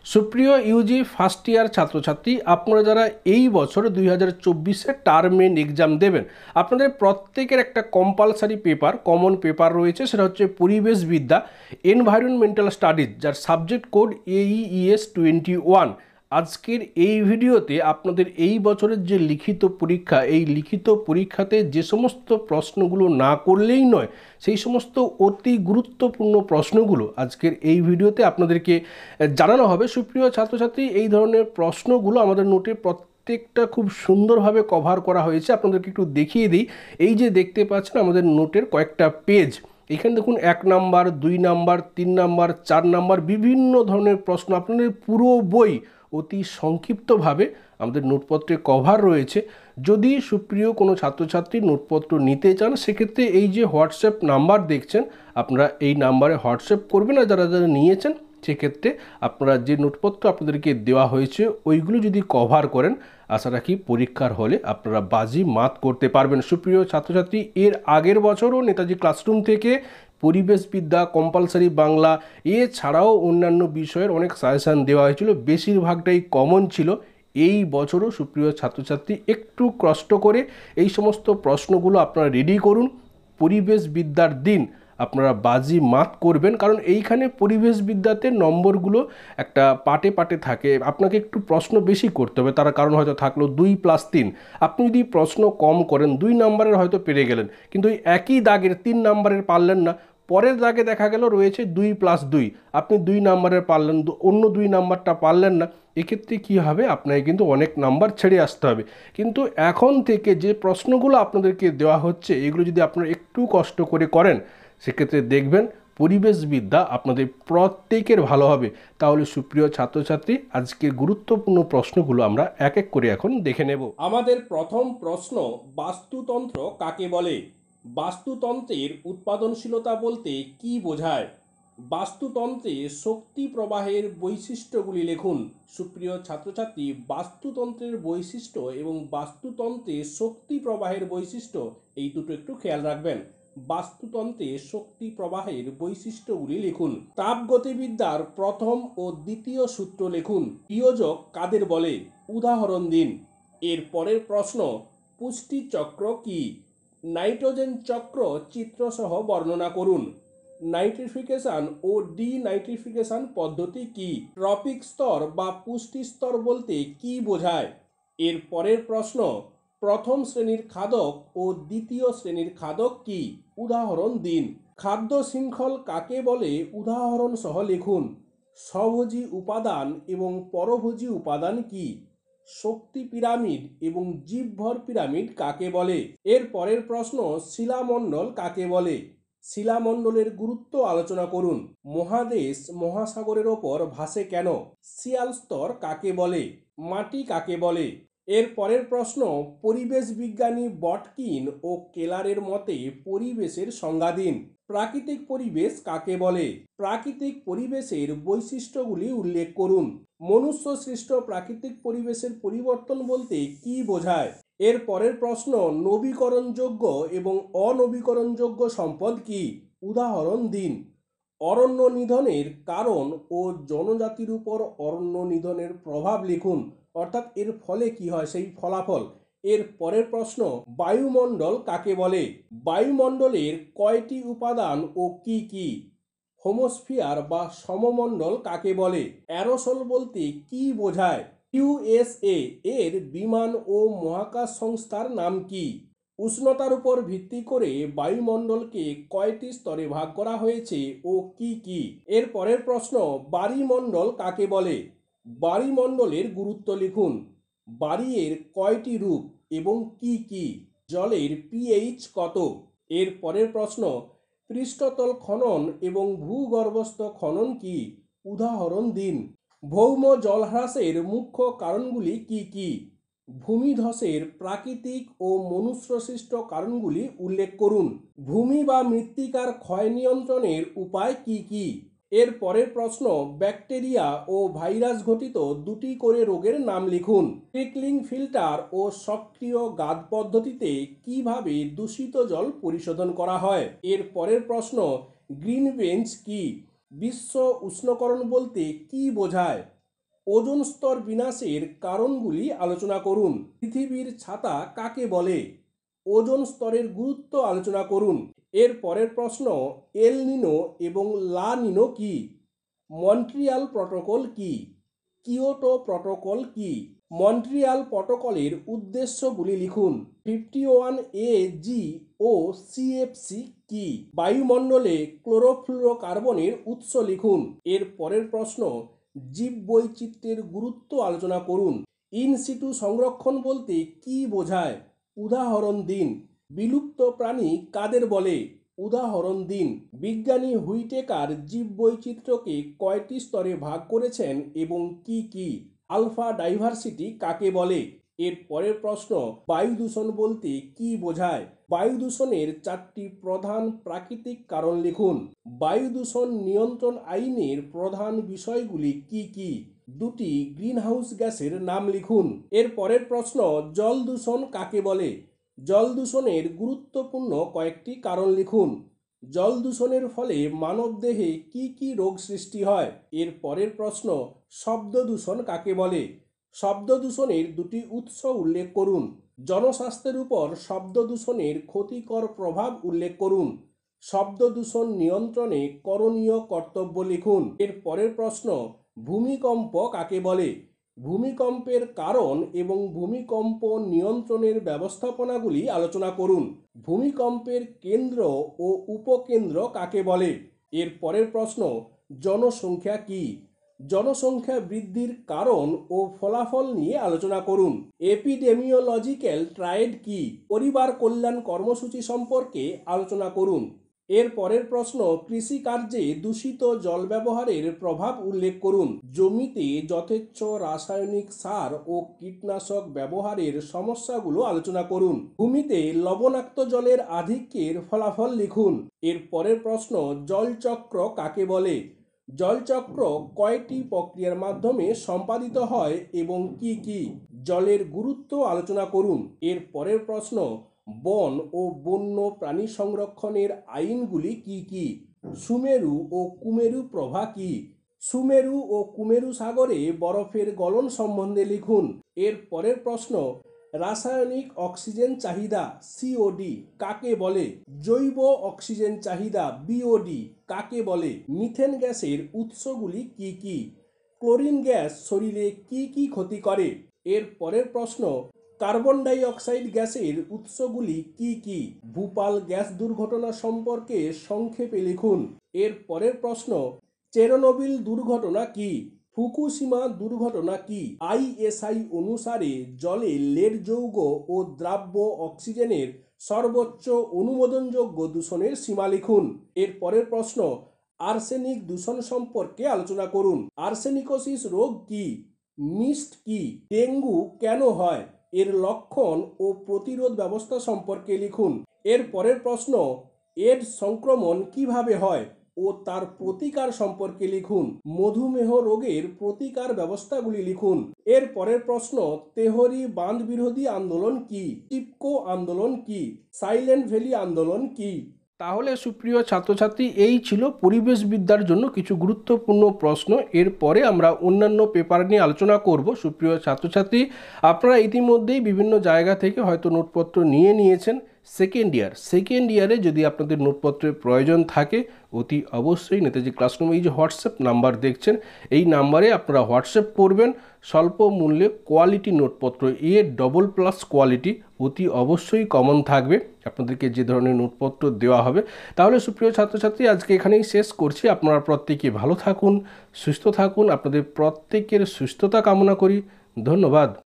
সুপ্রিয় Yuji first year ছাত্রছাত্রী, আপনারা যারা এই বছর 2024-এ টার্ম এন্ড এক্সাম দেবেন, আপনাদের প্রত্যেকের একটা কম্পালসারি পেপার, কমন পেপার রয়েছে। সেটা হচ্ছে পরিবেশবিদ্যা, এনভায়রনমেন্টাল স্টাডিজ, যার সাবজেক্ট কোড AEES 21। আজকের এই ভিডিওতে আপনাদের এই বছরের যে লিখিত পরীক্ষা, এই লিখিত পরীক্ষাতে যে সমস্ত প্রশ্নগুলো না করলেই নয়, সেই সমস্ত অতি গুরুত্বপূর্ণ প্রশ্নগুলো আজকের এই ভিডিওতে আপনাদেরকে জানানো হবে। সুপ্রিয় ছাত্রছাত্রী, এই ধরনের প্রশ্নগুলো আমাদের নোটে প্রত্যেকটা খুব সুন্দরভাবে কভার করা হয়েছে। আপনাদেরকে একটু দেখিয়ে দিই। এই যে দেখতে পাচ্ছেন আমাদের নোটের কয়েকটা পেজ, এখানে দেখুন 1 নাম্বার, 2 নাম্বার, 3 নাম্বার, 4 নাম্বার বিভিন্ন ধরনের প্রশ্ন। আপনাদের পুরো বই অতি সংক্ষিপ্তভাবে আমাদের নোটপত্রে কভার রয়েছে। যদি সুপ্রিয় কোনো ছাত্রছাত্রী নোটপত্র নিতে চান, সেক্ষেত্রে এই যে হোয়াটসঅ্যাপ নাম্বার দেখছেন, আপনারা এই নাম্বারে হোয়াটসঅ্যাপ করবেন। আর যারা যারা নিয়েছেন, সেক্ষেত্রে আপনারা যে নোটপত্র আপনাদেরকে দেওয়া হয়েছে ওইগুলো যদি কভার করেন, আশা রাখি পরীক্ষার হলে আপনারা বাজি মাত করতে পারবেন। সুপ্রিয় ছাত্রছাত্রী, এর আগের বছরও নেতাজি ক্লাসরুম থেকে পরিবেশবিদ্যা, কম্পালসারি বাংলা এছাড়াও অন্যান্য বিষয়ের অনেক সাজেশান দেওয়া হয়েছিল, বেশিরভাগটাই কমন ছিল। এই বছরও সুপ্রিয় ছাত্রছাত্রী একটু কষ্ট করে এই সমস্ত প্রশ্নগুলো আপনারা রেডি করুন। পরিবেশবিদ্যার দিন আপনারা বাজি মাত করবেন, কারণ এইখানে পরিবেশবিদ্যাতে নম্বরগুলো একটা পাটে পাটে থাকে। আপনাকে একটু প্রশ্ন বেশি করতে হবে, তার কারণ হয়তো থাকলো 2+3। আপনি যদি প্রশ্ন কম করেন, 2 নাম্বারের হয়তো পেরে গেলেন, কিন্তু ওই একই দাগের 3 নাম্বারের পারলেন না। পরের দাগে দেখা গেল রয়েছে 2+2, আপনি 2 নাম্বারের পারলেন, অন্য 2 নাম্বারটা পারলেন না। এক্ষেত্রে কী হবে, আপনাকে কিন্তু অনেক নাম্বার ছেড়ে আসতে হবে। কিন্তু এখন থেকে যে প্রশ্নগুলো আপনাদেরকে দেওয়া হচ্ছে, এগুলো যদি আপনারা একটু কষ্ট করে করেন, সেক্ষেত্রে দেখবেন পরিবেশবিদ্যা আপনাদের প্রত্যেকের ভালো হবে। তাহলে সুপ্রিয় ছাত্রছাত্রী, আজকের গুরুত্বপূর্ণ প্রশ্নগুলো আমরা এক এক করে এখন দেখে নেব। আমাদের প্রথম প্রশ্ন, বাস্তুতন্ত্র কাকে বলে? বাস্তুতন্ত্রের উৎপাদনশীলতা বলতে কি বোঝায়? বাস্তুতন্ত্রে শক্তি প্রবাহের বৈশিষ্ট্যগুলি লিখুন। সুপ্রিয় ছাত্রছাত্রী, বাস্তুতন্ত্রের বৈশিষ্ট্য এবং বাস্তুতন্ত্রে শক্তি প্রবাহের বৈশিষ্ট্য, এই দুটো একটু খেয়াল রাখবেন। বাস্তুতন্ত্রে শক্তি প্রবাহের বৈশিষ্ট্যগুলি লিখুন। তাপগতিবিদ্যার প্রথম ও দ্বিতীয় সূত্র লিখুন। বিয়োজক কাদের বলে? উদাহরণ দিন। এর পরের প্রশ্ন, পুষ্টি চক্র কি? নাইট্রোজেন চক্র চিত্রসহ বর্ণনা করুন। নাইট্রিফিকেশন ও ডিনাইট্রিফিকেশন পদ্ধতি কি? ট্রপিক স্তর বা পুষ্টি স্তর বলতে কি বোঝায়? এর পরের প্রশ্ন, প্রথম শ্রেণীর খাদক ও দ্বিতীয় শ্রেণীর খাদক কি? উদাহরণ দিন। খাদ্য শৃঙ্খল কাকে বলে? উদাহরণ সহ লিখুন। স্বভোজী উপাদান এবং পরভোজী উপাদান কি? শক্তি পিরামিড এবং জীবভর পিরামিড কাকে বলে? এর পরের প্রশ্ন, শিলামণ্ডল কাকে বলে? শিলামণ্ডলের গুরুত্ব আলোচনা করুন। মহাদেশ মহাসাগরের ওপর ভাসে কেন? শিয়াল স্তর কাকে বলে? মাটি কাকে বলে? এর পরের প্রশ্ন, পরিবেশ বিজ্ঞানী বটকিন ও কেলারের মতে পরিবেশের সংজ্ঞা দিন। প্রাকৃতিক পরিবেশ কাকে বলে? প্রাকৃতিক পরিবেশের বৈশিষ্ট্যগুলি উল্লেখ করুন। মনুষ্য সৃষ্ট প্রাকৃতিক পরিবেশের পরিবর্তন বলতে কি বোঝায়? এর পরের প্রশ্ন, নবীকরণযোগ্য এবং অনবীকরণযোগ্য সম্পদ কি? উদাহরণ দিন। অরণ্য নিধনের কারণ ও জনজাতির উপর অরণ্য নিধনের প্রভাব লিখুন, অর্থাৎ এর ফলে কি হয় সেই ফলাফল। এর পরের প্রশ্ন, বায়ুমণ্ডল কাকে বলে? বায়ুমণ্ডলের কয়টি উপাদান ও কি কি? হোমোস্ফিয়ার বা সমমণ্ডল কাকে বলে? অ্যারোসল বলতে কি বোঝায়? USA এর বিমান ও মহাকাশ সংস্থার নাম কি? উষ্ণতার উপর ভিত্তি করে বায়ুমণ্ডলকে কয়টি স্তরে ভাগ করা হয়েছে ও কি কি? এর পরের প্রশ্ন, বায়ুমণ্ডল কাকে বলে? বায়ুমণ্ডলের গুরুত্ব লিখুন। বায়ুর কয়টি রূপ এবং কি কি? জলের pH কত? এর পরের প্রশ্ন, পৃষ্ঠতল খনন এবং ভূগর্ভস্থ খনন কি? উদাহরণ দিন। ভৌম জলহ্রাসের মুখ্য কারণগুলি কি কি? ভূমিধসের প্রাকৃতিক ও মনুষ্যসৃষ্ট কারণগুলি উল্লেখ করুন। ভূমি বা মৃত্তিকার ক্ষয় নিয়ন্ত্রণের উপায় কি কি? এর পরের প্রশ্ন, ব্যাকটেরিয়া ও ভাইরাস ঘটিত 2টি করে রোগের নাম লিখুন। ট্রিকলিং ফিল্টার ও সক্রিয় গাদ পদ্ধতিতে কিভাবে দূষিত জল পরিশোধন করা হয়? এর পরের প্রশ্ন, গ্রিন বেঞ্চ কি? বিশ্ব উষ্ণকরণ বলতে কি বোঝায়? ওজোন স্তর বিনাশের কারণগুলি আলোচনা করুন। পৃথিবীর ছাতা কাকে বলে? ওজোন স্তরের গুরুত্ব আলোচনা করুন। এর পরের প্রশ্ন, এল নিনো এবং লা নিনো কি? মন্ট্রিয়াল প্রটোকল কি? কিয়োটো প্রটোকল কি? মন্ট্রিয়াল প্রটোকলের উদ্দেশ্যগুলি লিখুন। 51AG ও CFC কি? বায়ুমণ্ডলে ক্লোরোফ্লুরোকার্বনের উৎস লিখুন। এর পরের প্রশ্ন, জীববৈচিত্র্যের গুরুত্ব আলোচনা করুন। ইন সিটু সংরক্ষণ বলতে কি বোঝায়? উদাহরণ দিন। বিলুপ্ত প্রাণী কাদের বলে? উদাহরণ দিন। বিজ্ঞানী হুইটেকার জীববৈচিত্র্যকে কয়টি স্তরে ভাগ করেছেন এবং কি কি? আলফা ডাইভার্সিটি কাকে বলে? এর পরের প্রশ্ন, বায়ু দূষণ বলতে কি বোঝায়? বায়ু দূষণের 4টি প্রধান প্রাকৃতিক কারণ লিখুন। বায়ু দূষণ নিয়ন্ত্রণ আইনের প্রধান বিষয়গুলি কি কি? 2টি গ্রিনহাউস গ্যাসের নাম লিখুন। এর পরের প্রশ্ন, জল দূষণ কাকে বলে? জল দূষণের গুরুত্বপূর্ণ কয়েকটি কারণ লিখুন। জল দূষণের ফলে মানবদেহে কি কি রোগ সৃষ্টি হয়? এর পরের প্রশ্ন, শব্দ দূষণ কাকে বলে? শব্দ দূষণের 2টি উৎস উল্লেখ করুন। জনস্বাস্থ্যের উপর শব্দ দূষণের ক্ষতিকর প্রভাব উল্লেখ করুন। শব্দ দূষণ নিয়ন্ত্রণে করণীয় কর্তব্য লিখুন। এর পরের প্রশ্ন, ভূমিকম্প কাকে বলে? ভূমিকম্পের কারণ এবং ভূমিকম্প নিয়ন্ত্রণের ব্যবস্থাপনাগুলি আলোচনা করুন। ভূমিকম্পের কেন্দ্র ও উপকেন্দ্র কাকে বলে? এর পরের প্রশ্ন, জনসংখ্যা কি? জনসংখ্যা বৃদ্ধির কারণ ও ফলাফল নিয়ে আলোচনা করুন। এপিডেমিওলজিক্যাল ট্রায়েড কি? পরিবার কল্যাণ কর্মসূচি সম্পর্কে আলোচনা করুন। এর পরের প্রশ্ন, কৃষিকার্যে দূষিত জল ব্যবহারের প্রভাব উল্লেখ করুন। জমিতে যথেচ্ছ রাসায়নিক সার ও কীটনাশক ব্যবহারের সমস্যাগুলো আলোচনা করুন। ভূমিতে লবণাক্ত জলের আধিক্যের ফলাফল লিখুন। এর পরের প্রশ্ন, জলচক্র কাকে বলে? জলচক্র কয়টি প্রক্রিয়ার মাধ্যমে সম্পাদিত হয় এবং কি কি? জলের গুরুত্ব আলোচনা করুন। এর পরের প্রশ্ন, বন ও বন্য প্রাণী সংরক্ষণের আইনগুলি কি কি? সুমেরু ও কুমেরু প্রভা কি? সুমেরু ও কুমেরু সাগরে বরফের গলন সম্বন্ধে লিখুন। এর পরের প্রশ্ন, রাসায়নিক অক্সিজেন চাহিদা COD কাকে বলে? জৈব অক্সিজেন চাহিদা BOD কাকে বলে? মিথেন গ্যাসের উৎসগুলি কি কি? ক্লোরিন গ্যাস শরীরে কি কি ক্ষতি করে? এর পরের প্রশ্ন, কার্বন ডাই অক্সাইড গ্যাসের উৎসগুলি কি কি? ভূপাল গ্যাস দুর্ঘটনা সম্পর্কে সংক্ষেপে লিখুন। এর পরের প্রশ্ন, চেরনোবিল দুর্ঘটনা কি? ফুকুশিমা দুর্ঘটনা কি? ISI অনুসারে জলে লেড যৌগ ও দ্রাব্য অক্সিজেনের সর্বোচ্চ অনুমোদনযোগ্য দূষণের সীমা লিখুন। এর পরের প্রশ্ন, আর্সেনিক দূষণ সম্পর্কে আলোচনা করুন। আর্সেনিকোসিস রোগ কি? মিস্ট কি? ডেঙ্গু কেন হয়? এর লক্ষণ ও প্রতিরোধ ব্যবস্থা সম্পর্কে লিখুন। এর পরের প্রশ্ন, এডস সংক্রমণ কিভাবে হয় ও তার প্রতিকার সম্পর্কে লিখুন। মধুমেহ রোগের প্রতিকার ব্যবস্থাগুলি লিখুন। এর পরের প্রশ্ন, তেহরি বাঁধ বিরোধী আন্দোলন কি? টিপকো আন্দোলন কি? সাইলেন্ট ভ্যালি আন্দোলন কি? তাহলে সুপ্রিয় ছাত্রছাত্রী, এই ছিল পরিবেশবিদ্যার জন্য কিছু গুরুত্বপূর্ণ প্রশ্ন। এরপরে আমরা অন্যান্য পেপার নিয়ে আলোচনা করব। সুপ্রিয় ছাত্রছাত্রী, আপনারা ইতিমধ্যেই বিভিন্ন জায়গা থেকে হয়তো নোটপত্র নিয়ে নিয়েছেন। সেকেন্ড ইয়ারে যদি আপনাদের নোটপত্রের প্রয়োজন থাকে অতি অবশ্যই নেতাজি ক্লাসরুম এই যে হোয়াটসঅ্যাপ নাম্বার দেখছেন, এই নাম্বারে আপনারা হোয়াটসঅ্যাপ করবেন। স্বল্প মূল্যে কোয়ালিটি নোটপত্র A++ কোয়ালিটি অতি অবশ্যই কমন থাকবে আপনাদেরকে যে ধরনের নোটপত্র দেওয়া হবে। তাহলে সুপ্রিয় ছাত্রছাত্রী, আজকে এখানেই শেষ করছি। আপনারা প্রত্যেকে ভালো থাকুন, সুস্থ থাকুন। আপনাদের প্রত্যেকের সুস্থতা কামনা করি। ধন্যবাদ।